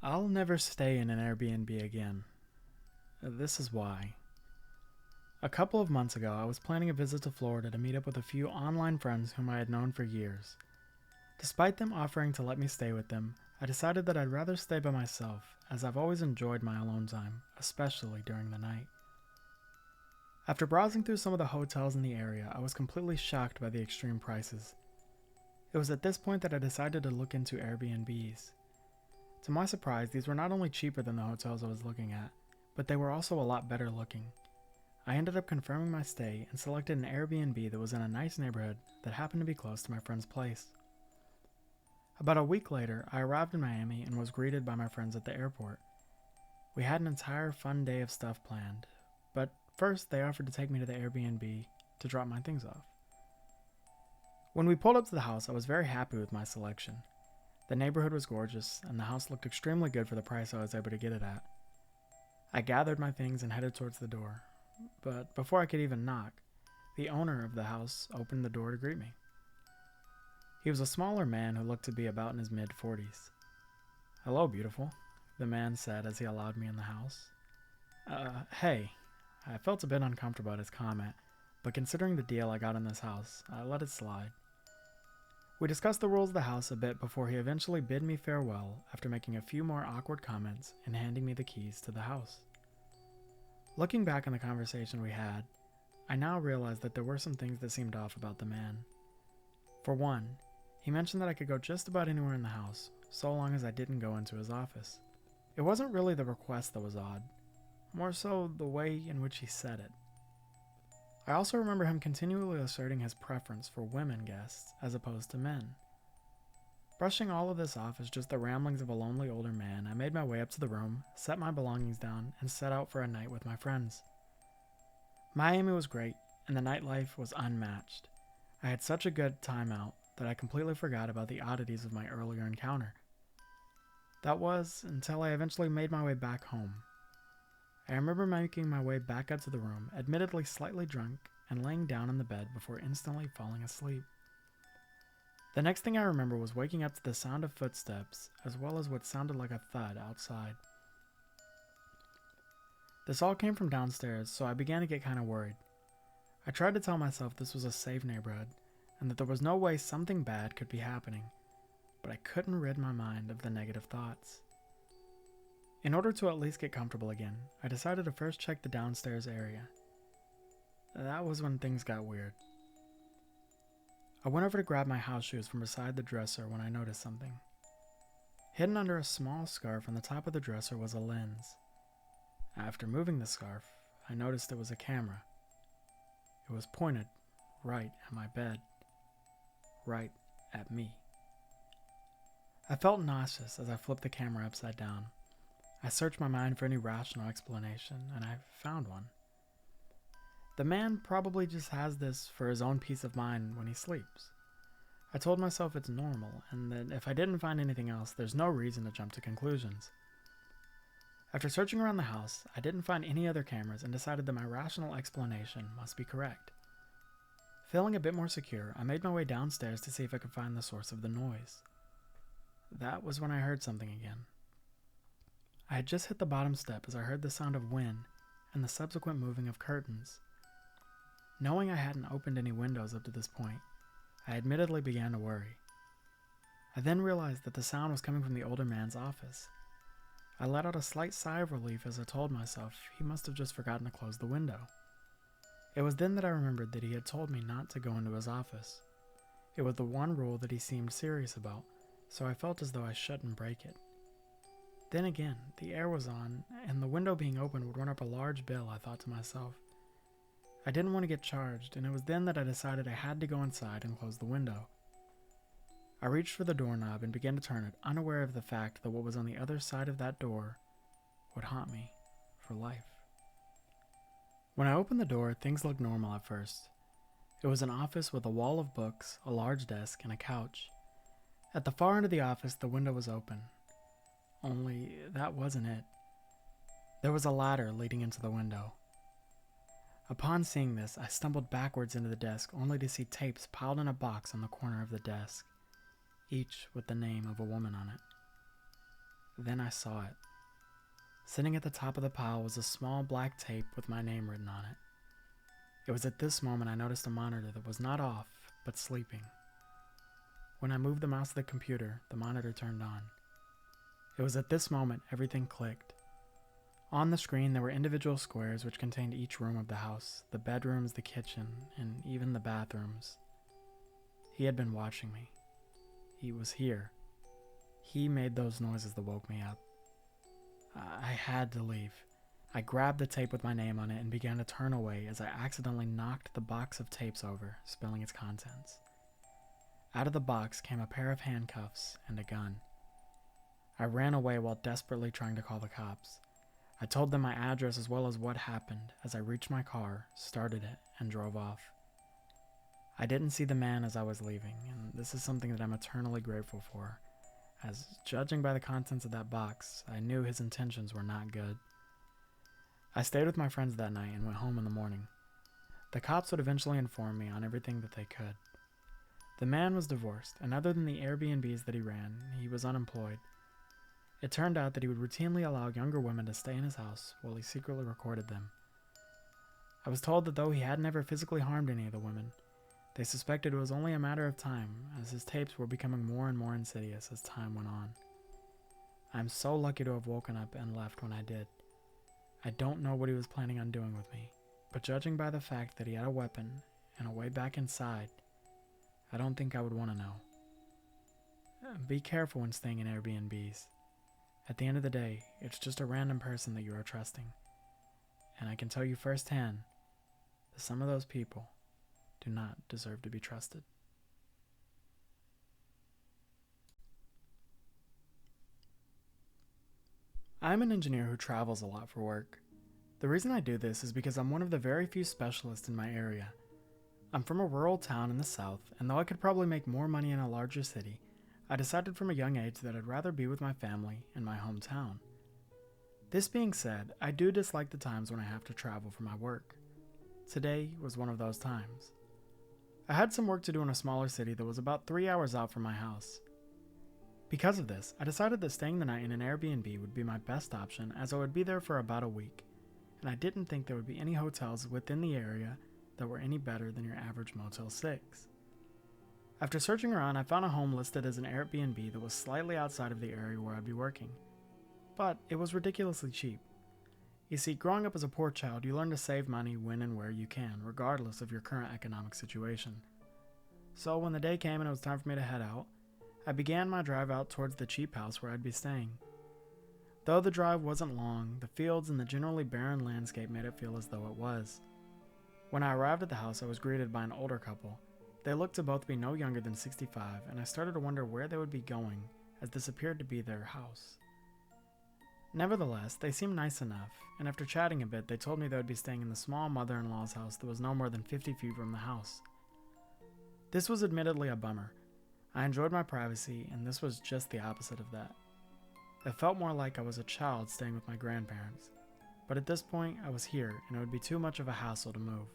I'll never stay in an Airbnb again. This is why. A couple of months ago, I was planning a visit to Florida to meet up with a few online friends whom I had known for years. Despite them offering to let me stay with them, I decided that I'd rather stay by myself, as I've always enjoyed my alone time, especially during the night. After browsing through some of the hotels in the area, I was completely shocked by the extreme prices. It was at this point that I decided to look into Airbnbs. To my surprise, these were not only cheaper than the hotels I was looking at, but they were also a lot better looking. I ended up confirming my stay and selected an Airbnb that was in a nice neighborhood that happened to be close to my friend's place. About a week later, I arrived in Miami and was greeted by my friends at the airport. We had an entire fun day of stuff planned, but first they offered to take me to the Airbnb to drop my things off. When we pulled up to the house, I was very happy with my selection. The neighborhood was gorgeous, and the house looked extremely good for the price I was able to get it at. I gathered my things and headed towards the door, but before I could even knock, the owner of the house opened the door to greet me. He was a smaller man who looked to be about in his mid-40s. "Hello, beautiful," the man said as he allowed me in the house. Hey. I felt a bit uncomfortable at his comment, but considering the deal I got in this house, I let it slide. We discussed the rules of the house a bit before he eventually bid me farewell after making a few more awkward comments and handing me the keys to the house. Looking back on the conversation we had, I now realized that there were some things that seemed off about the man. For one, he mentioned that I could go just about anywhere in the house, so long as I didn't go into his office. It wasn't really the request that was odd, more so the way in which he said it. I also remember him continually asserting his preference for women guests as opposed to men. Brushing all of this off as just the ramblings of a lonely older man, I made my way up to the room, set my belongings down, and set out for a night with my friends. Miami was great, and the nightlife was unmatched. I had such a good time out that I completely forgot about the oddities of my earlier encounter. That was until I eventually made my way back home. I remember making my way back up to the room, admittedly slightly drunk, and laying down in the bed before instantly falling asleep. The next thing I remember was waking up to the sound of footsteps, as well as what sounded like a thud outside. This all came from downstairs, so I began to get kind of worried. I tried to tell myself this was a safe neighborhood, and that there was no way something bad could be happening, but I couldn't rid my mind of the negative thoughts. In order to at least get comfortable again, I decided to first check the downstairs area. That was when things got weird. I went over to grab my house shoes from beside the dresser when I noticed something. Hidden under a small scarf on the top of the dresser was a lens. After moving the scarf, I noticed it was a camera. It was pointed right at my bed, right at me. I felt nauseous as I flipped the camera upside down. I searched my mind for any rational explanation, and I found one. The man probably just has this for his own peace of mind when he sleeps. I told myself it's normal, and that if I didn't find anything else, there's no reason to jump to conclusions. After searching around the house, I didn't find any other cameras and decided that my rational explanation must be correct. Feeling a bit more secure, I made my way downstairs to see if I could find the source of the noise. That was when I heard something again. I had just hit the bottom step as I heard the sound of wind and the subsequent moving of curtains. Knowing I hadn't opened any windows up to this point, I admittedly began to worry. I then realized that the sound was coming from the older man's office. I let out a slight sigh of relief as I told myself he must have just forgotten to close the window. It was then that I remembered that he had told me not to go into his office. It was the one rule that he seemed serious about, so I felt as though I shouldn't break it. Then again, the air was on, and the window being open would run up a large bill, I thought to myself. I didn't want to get charged, and it was then that I decided I had to go inside and close the window. I reached for the doorknob and began to turn it, unaware of the fact that what was on the other side of that door would haunt me for life. When I opened the door, things looked normal at first. It was an office with a wall of books, a large desk, and a couch. At the far end of the office, the window was open. Only that wasn't it. There was a ladder leading into the window. Upon seeing this, I stumbled backwards into the desk, only to see tapes piled in a box on the corner of the desk, each with the name of a woman on it. Then I saw it. Sitting at the top of the pile was a small black tape with my name written on it. It was at this moment I noticed a monitor that was not off, but sleeping. When I moved the mouse of the computer, the monitor turned on. It was at this moment everything clicked. On the screen there were individual squares which contained each room of the house, the bedrooms, the kitchen, and even the bathrooms. He had been watching me. He was here. He made those noises that woke me up. I had to leave. I grabbed the tape with my name on it and began to turn away as I accidentally knocked the box of tapes over, spilling its contents. Out of the box came a pair of handcuffs and a gun. I ran away while desperately trying to call the cops. I told them my address as well as what happened as I reached my car, started it, and drove off. I didn't see the man as I was leaving, and this is something that I'm eternally grateful for, as judging by the contents of that box, I knew his intentions were not good. I stayed with my friends that night and went home in the morning. The cops would eventually inform me on everything that they could. The man was divorced, and other than the Airbnbs that he ran, he was unemployed. It turned out that he would routinely allow younger women to stay in his house while he secretly recorded them. I was told that though he had never physically harmed any of the women, they suspected it was only a matter of time, as his tapes were becoming more and more insidious as time went on. I'm so lucky to have woken up and left when I did. I don't know what he was planning on doing with me, but judging by the fact that he had a weapon and a way back inside, I don't think I would want to know. Be careful when staying in Airbnbs. At the end of the day, it's just a random person that you are trusting. And I can tell you firsthand that some of those people do not deserve to be trusted. I'm an engineer who travels a lot for work. The reason I do this is because I'm one of the very few specialists in my area. I'm from a rural town in the south, and though I could probably make more money in a larger city, I decided from a young age that I'd rather be with my family in my hometown. This being said, I do dislike the times when I have to travel for my work. Today was one of those times. I had some work to do in a smaller city that was about 3 hours out from my house. Because of this, I decided that staying the night in an Airbnb would be my best option, as I would be there for about a week, and I didn't think there would be any hotels within the area that were any better than your average Motel 6. After searching around, I found a home listed as an Airbnb that was slightly outside of the area where I'd be working. But it was ridiculously cheap. You see, growing up as a poor child, you learn to save money when and where you can, regardless of your current economic situation. So when the day came and it was time for me to head out, I began my drive out towards the cheap house where I'd be staying. Though the drive wasn't long, the fields and the generally barren landscape made it feel as though it was. When I arrived at the house, I was greeted by an older couple. They looked to both be no younger than 65, and I started to wonder where they would be going, as this appeared to be their house. Nevertheless, they seemed nice enough, and after chatting a bit, they told me they would be staying in the small mother-in-law's house that was no more than 50 feet from the house. This was admittedly a bummer. I enjoyed my privacy, and this was just the opposite of that. It felt more like I was a child staying with my grandparents, but at this point, I was here, and it would be too much of a hassle to move.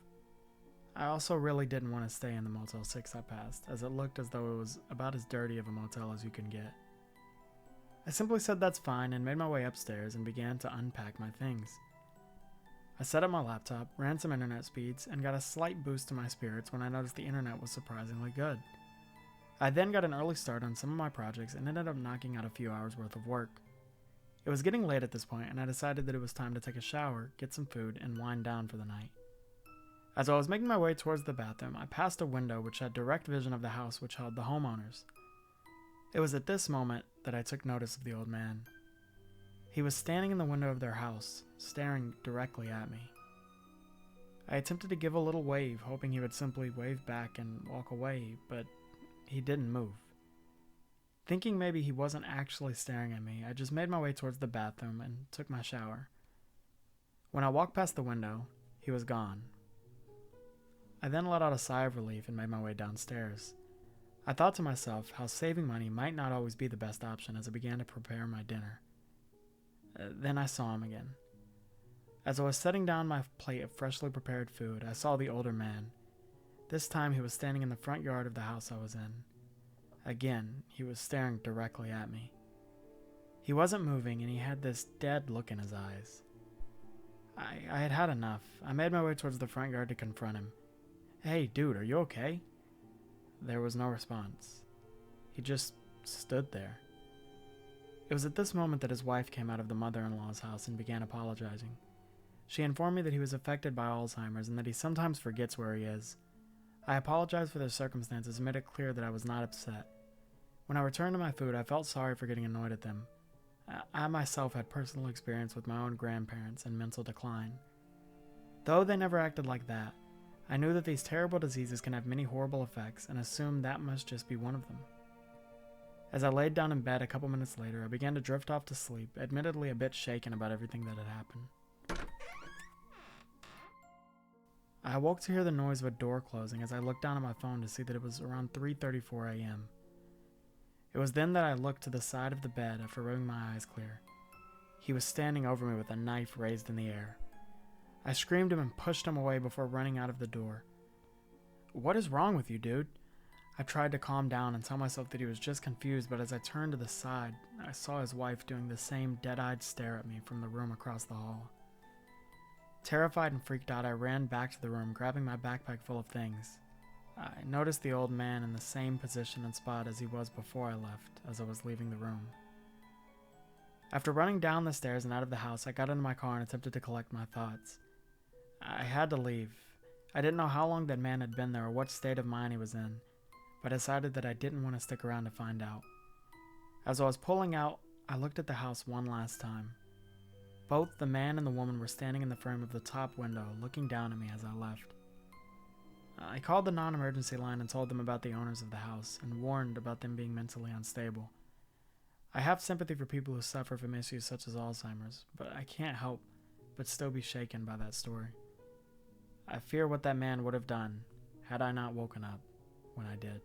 I also really didn't want to stay in the Motel 6 I passed, as it looked as though it was about as dirty of a motel as you can get. I simply said that's fine and made my way upstairs and began to unpack my things. I set up my laptop, ran some internet speeds, and got a slight boost to my spirits when I noticed the internet was surprisingly good. I then got an early start on some of my projects and ended up knocking out a few hours worth of work. It was getting late at this point, and I decided that it was time to take a shower, get some food, and wind down for the night. As I was making my way towards the bathroom, I passed a window which had direct vision of the house which held the homeowners. It was at this moment that I took notice of the old man. He was standing in the window of their house, staring directly at me. I attempted to give a little wave, hoping he would simply wave back and walk away, but he didn't move. Thinking maybe he wasn't actually staring at me, I just made my way towards the bathroom and took my shower. When I walked past the window, he was gone. I then let out a sigh of relief and made my way downstairs. I thought to myself how saving money might not always be the best option as I began to prepare my dinner. Then I saw him again. As I was setting down my plate of freshly prepared food, I saw the older man. This time he was standing in the front yard of the house I was in. Again, he was staring directly at me. He wasn't moving, and he had this dead look in his eyes. I had had enough. I made my way towards the front yard to confront him. "Hey, dude, are you okay?" There was no response. He just stood there. It was at this moment that his wife came out of the mother-in-law's house and began apologizing. She informed me that he was affected by Alzheimer's and that he sometimes forgets where he is. I apologized for the circumstances and made it clear that I was not upset. When I returned to my food, I felt sorry for getting annoyed at them. I myself had personal experience with my own grandparents and mental decline. Though they never acted like that, I knew that these terrible diseases can have many horrible effects and assumed that must just be one of them. As I laid down in bed a couple minutes later, I began to drift off to sleep, admittedly a bit shaken about everything that had happened. I awoke to hear the noise of a door closing as I looked down at my phone to see that it was around 3:34 a.m. It was then that I looked to the side of the bed after rubbing my eyes clear. He was standing over me with a knife raised in the air. I screamed him and pushed him away before running out of the door. "What is wrong with you, dude?" I tried to calm down and tell myself that he was just confused, but as I turned to the side, I saw his wife doing the same dead-eyed stare at me from the room across the hall. Terrified and freaked out, I ran back to the room, grabbing my backpack full of things. I noticed the old man in the same position and spot as he was before I left, as I was leaving the room. After running down the stairs and out of the house, I got into my car and attempted to collect my thoughts. I had to leave. I didn't know how long that man had been there or what state of mind he was in, but I decided that I didn't want to stick around to find out. As I was pulling out, I looked at the house one last time. Both the man and the woman were standing in the frame of the top window, looking down at me as I left. I called the non-emergency line and told them about the owners of the house and warned about them being mentally unstable. I have sympathy for people who suffer from issues such as Alzheimer's, but I can't help but still be shaken by that story. I fear what that man would have done had I not woken up when I did.